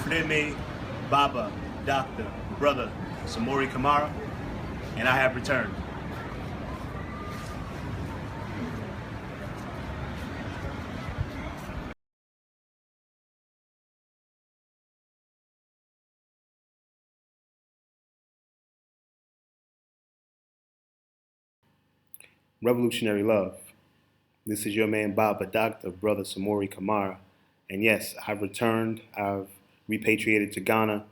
Reme, Baba, Doctor, Brother Samori Kamara, and I have returned. Revolutionary Love. This is your man Baba, Doctor, Brother Samori Kamara. And yes, I've returned. I've repatriated to Ghana.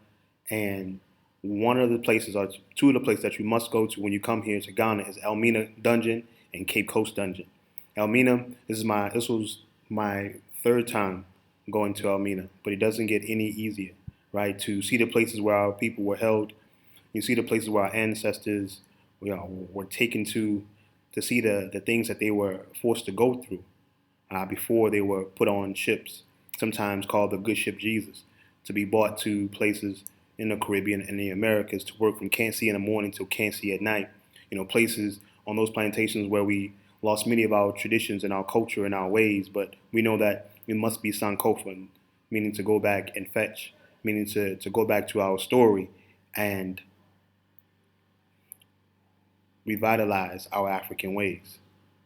And one of the places, or two of the places that you must go to when you come here to Ghana is Elmina Dungeon and Cape Coast Dungeon. Elmina, this was my third time going to Elmina, but it doesn't get any easier, right? To see the places where our people were held, you see the places where our ancestors, were taken to see the things that they were forced to go through before they were put on ships, sometimes called the good ship Jesus, to be brought to places in the Caribbean and the Americas to work from can't see in the morning till can't see at night. Places on those plantations where we lost many of our traditions and our culture and our ways, but we know that it must be Sankofa, meaning to go back and fetch, meaning to go back to our story and revitalize our African ways.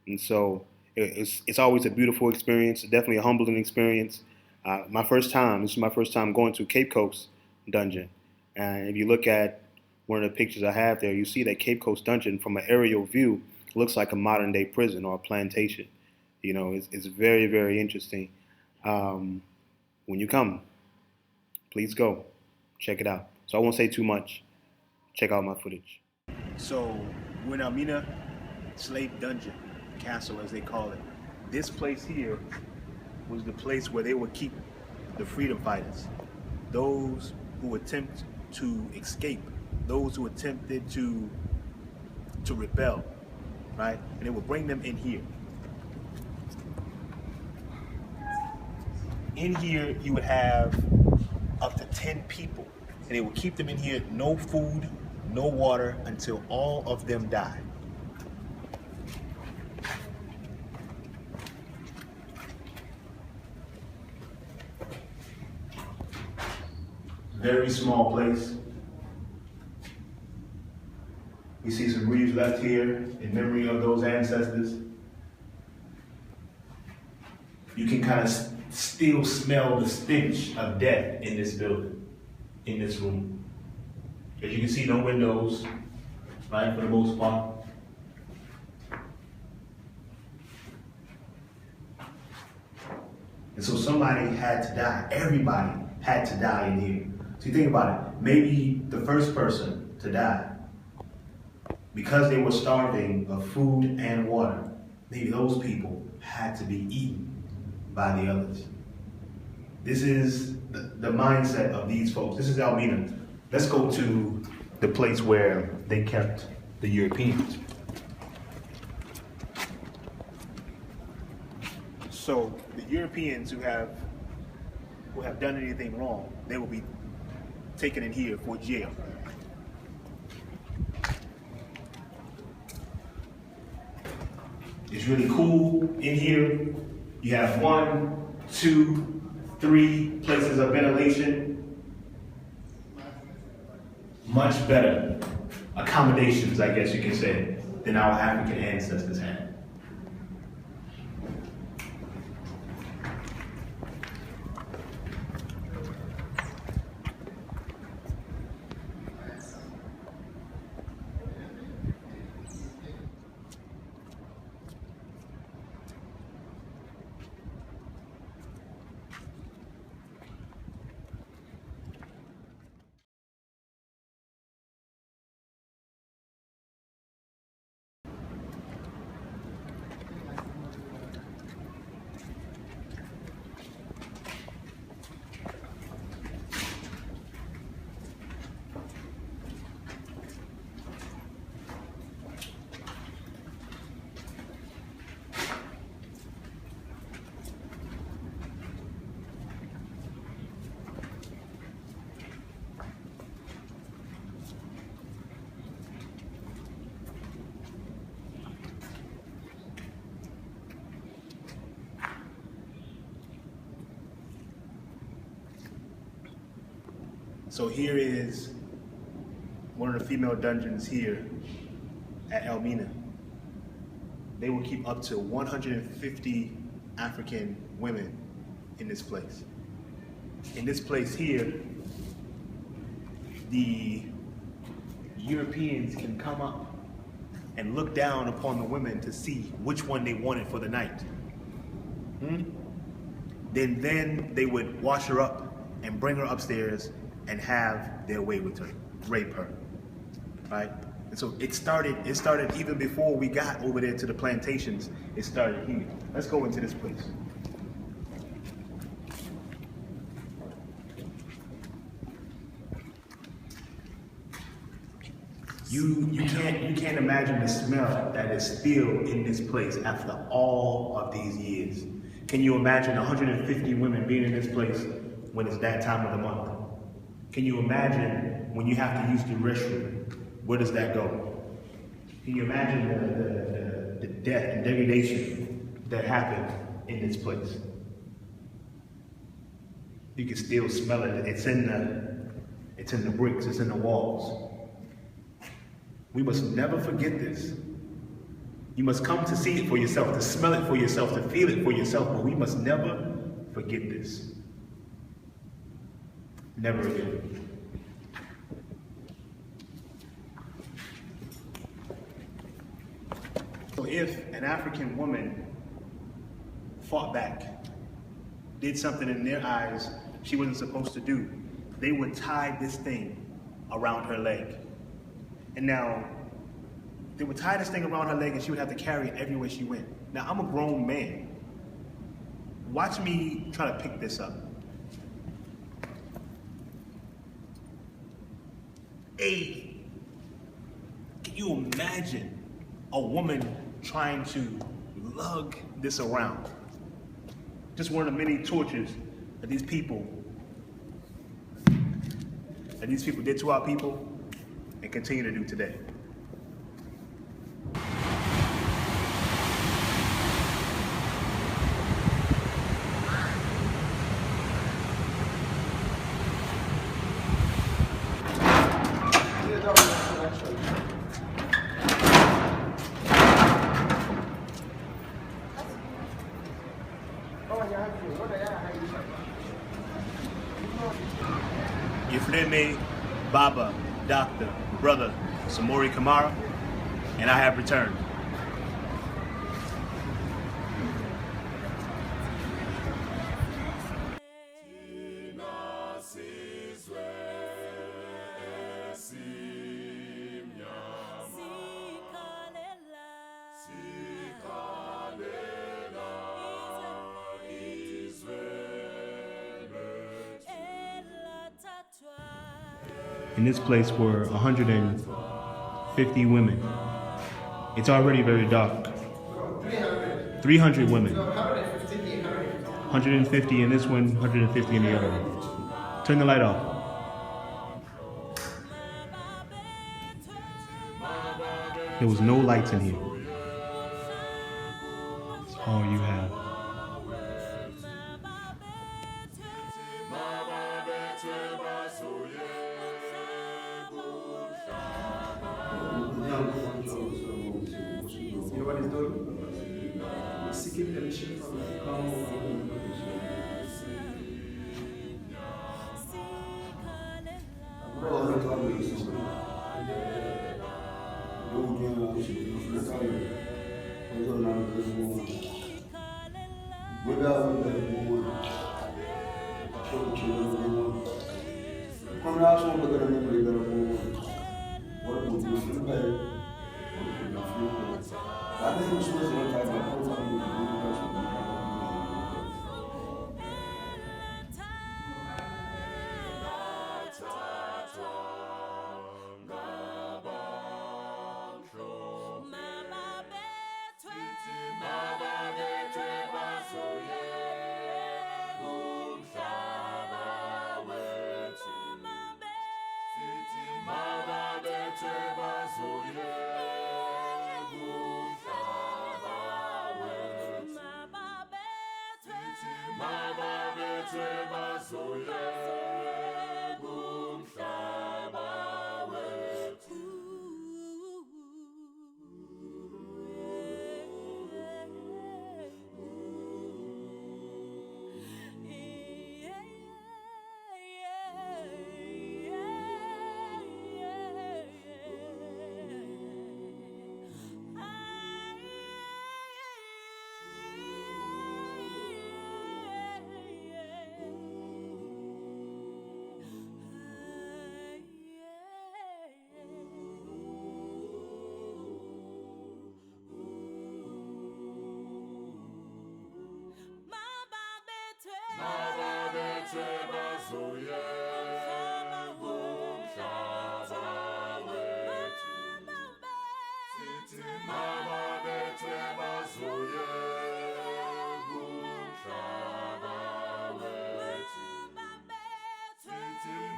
And so it's always a beautiful experience, definitely a humbling experience. This is my first time going to Cape Coast Dungeon. And if you look at one of the pictures I have there, you see that Cape Coast Dungeon from an aerial view looks like a modern day prison or a plantation. It's very, very interesting. When you come, please go, check it out. So I won't say too much. Check out my footage. So we're in Elmina Slave Dungeon, Castle as they call it. This place here was the place where they would keep the freedom fighters, those who attempt to escape, those who attempted to rebel, right? And they would bring them in here. In here, you would have up to 10 people, and they would keep them in here, no food, no water, until all of them die. Very small place. We see some reeds left here in memory of those ancestors. You can kind of still smell the stench of death in this building, in this room. As you can see, no windows, right, for the most part. And so somebody had to die. Everybody had to die in here. So you think about it, maybe the first person to die, because they were starving of food and water, maybe those people had to be eaten by the others. This is the mindset of these folks. This is Elmina. Let's go to the place where they kept the Europeans. So the Europeans who have done anything wrong, they will be taken in here for jail. It's really cool in here. You have 1, 2, 3 places of ventilation. Much better accommodations, I guess you can say, than our African ancestors had. So here is one of the female dungeons here at Elmina. They will keep up to 150 African women in this place. In this place here, the Europeans can come up and look down upon the women to see which one they wanted for the night. Then they would wash her up and bring her upstairs and have their way with her, rape her, right? And so it started even before we got over there to the plantations. It started here. Let's go into this place. You can't imagine the smell that is still in this place after all of these years. Can you imagine 150 women being in this place when it's that time of the month? Can you imagine when you have to use the restroom? Where does that go? Can you imagine the death and degradation that happened in this place? You can still smell it. It's in the bricks. It's in the walls. We must never forget this. You must come to see it for yourself, to smell it for yourself, to feel it for yourself, but we must never forget this. Never again. So if an African woman fought back, did something in their eyes she wasn't supposed to do, they would tie this thing around her leg. And now, they would tie this thing around her leg and she would have to carry it everywhere she went. Now, I'm a grown man. Watch me try to pick this up. Hey, can you imagine a woman trying to lug this around? Just one of the many tortures that these people did to our people and continue to do today. Yefreme, Baba, Doctor, Brother Samori Kamara, and I have returned. In this place were 150 women. It's already very dark. 300 women. 150 in this one, 150 in the other one. Turn the light off. There was no lights in here. That's all you have. You know what he's doing? He's seeking permission from the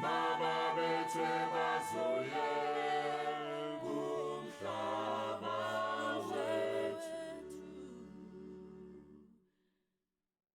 Mama betwe bazoye